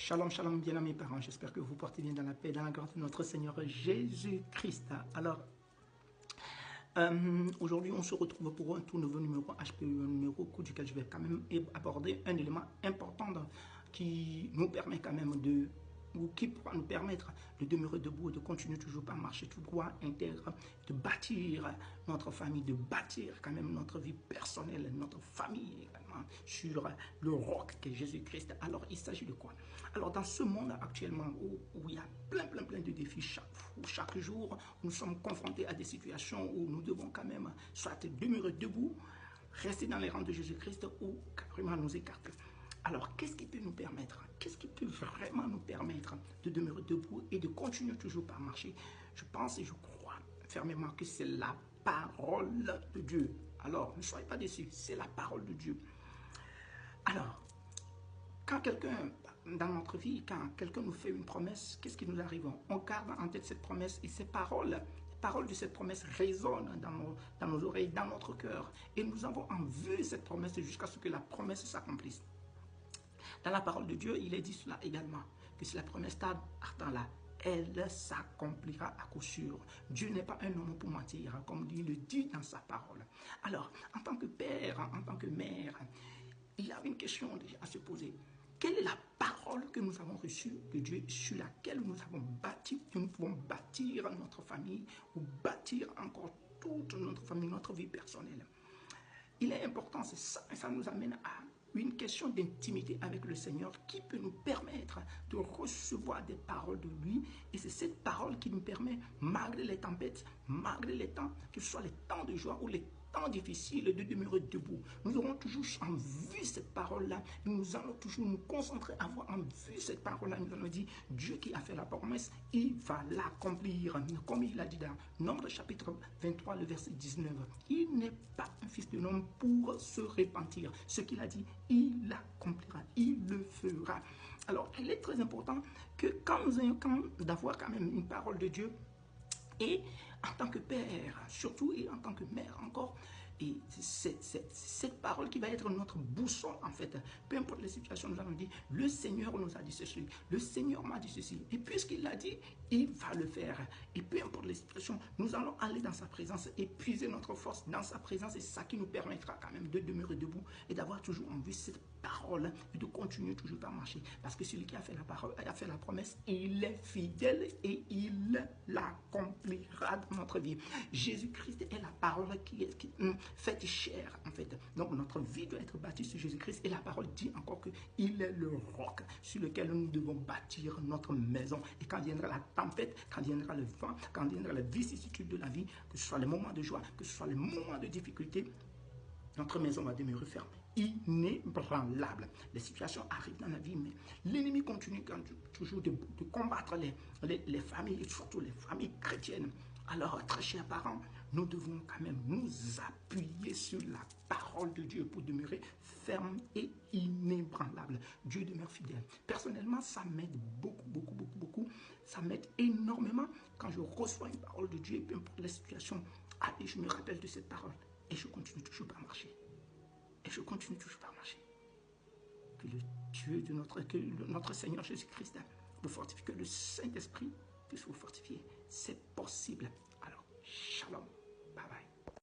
Shalom, shalom, bien-aimés parents. J'espère que vous portez bien dans la paix, dans la grâce de notre Seigneur Jésus-Christ. Alors, aujourd'hui, on se retrouve pour un tout nouveau numéro HPE, un numéro duquel je vais quand même aborder un élément important qui nous permet quand même ou qui pourra nous permettre de demeurer debout et de continuer toujours par marcher tout droit, intègre, de bâtir notre famille, de bâtir quand même notre vie personnelle, notre famille également sur le roc qu'est Jésus-Christ. Alors, il s'agit de quoi? Alors, dans ce monde actuellement où il y a plein de défis chaque jour, nous sommes confrontés à des situations où nous devons quand même soit demeurer debout, rester dans les rangs de Jésus-Christ ou carrément nous écarter. Alors, qu'est-ce qui peut nous permettre? Qu'est-ce qui peut vraiment nous permettre de demeurer debout et de continuer toujours par marcher? Je pense et je crois fermement que c'est la parole de Dieu. Alors, ne soyez pas déçus, c'est la parole de Dieu. Alors, quand quelqu'un, dans notre vie, quand quelqu'un nous fait une promesse, qu'est-ce qui nous arrive? On garde en tête cette promesse et ces paroles. Les paroles de cette promesse résonnent dans nos oreilles, dans notre cœur. Et nous avons en vue cette promesse jusqu'à ce que la promesse s'accomplisse. Dans la parole de Dieu, il est dit cela également, que si la promesse tarde, attends-la, elle s'accomplira à coup sûr. Dieu n'est pas un homme pour mentir, comme il le dit dans sa parole. Alors, en tant que père, en tant que mère, il y a une question déjà à se poser. Quelle est la parole que nous avons reçue de Dieu sur laquelle nous avons bâti, que nous pouvons bâtir notre famille ou bâtir encore toute notre famille, notre vie personnelle? Il est important, c'est ça, et ça nous amène à une question d'intimité avec le Seigneur qui peut nous permettre de recevoir des paroles de lui. Et c'est cette parole qui nous permet, malgré les tempêtes, malgré les temps, que ce soit les temps de joie ou les temps difficiles, de demeurer debout. Nous aurons toujours en vue cette parole-là. Nous allons toujours nous concentrer, avoir en vue cette parole-là. Nous allons dire, Dieu qui a fait la promesse, il va l'accomplir. Comme il a dit dans Nombre chapitre 23, le verset 19. Il n'est pas un fils de l'homme pour se repentir. Ce qu'il a dit, il l'accomplira, il le fera. Alors, il est très important que quand nous ayons d'avoir quand même une parole de Dieu, et en tant que père, surtout, et en tant que mère encore, et c'est cette parole qui va être notre boussole en fait. Peu importe les situations, nous allons dire, le Seigneur nous a dit ceci, le Seigneur m'a dit ceci. Et puisqu'il l'a dit, il va le faire. Et peu importe les situations, nous allons aller dans sa présence, épuiser notre force dans sa présence. Et c'est ça qui nous permettra quand même de demeurer debout et d'avoir toujours en vue cette parole et de continuer toujours à marcher. Parce que celui qui a fait la parole, a fait la promesse, il est fidèle et il l'accomplira dans notre vie. Jésus-Christ est la parole qui faite chair en fait. Donc notre vie doit être bâtie sur Jésus-Christ et la parole dit encore qu'il est le roc sur lequel nous devons bâtir notre maison. Et quand viendra la tempête, quand viendra le vent, quand viendra la vicissitude de la vie, que ce soit les moments de joie, que ce soit les moments de difficulté, notre maison va demeurer ferme, inébranlable. Les situations arrivent dans la vie, mais l'ennemi continue toujours de combattre les familles, et surtout les familles chrétiennes. Alors, très chers parents, nous devons quand même nous appuyer sur la parole de Dieu pour demeurer ferme et inébranlable. Dieu demeure fidèle. Personnellement, ça m'aide beaucoup. Ça m'aide énormément quand je reçois une parole de Dieu, peu importe la situation. Et je me rappelle de cette parole. Et je continue toujours par marcher. Et je continue toujours par marcher. Que le Dieu de notre Seigneur Jésus-Christ vous fortifie, que le Saint-Esprit puisse vous fortifier. C'est possible. Alors, shalom.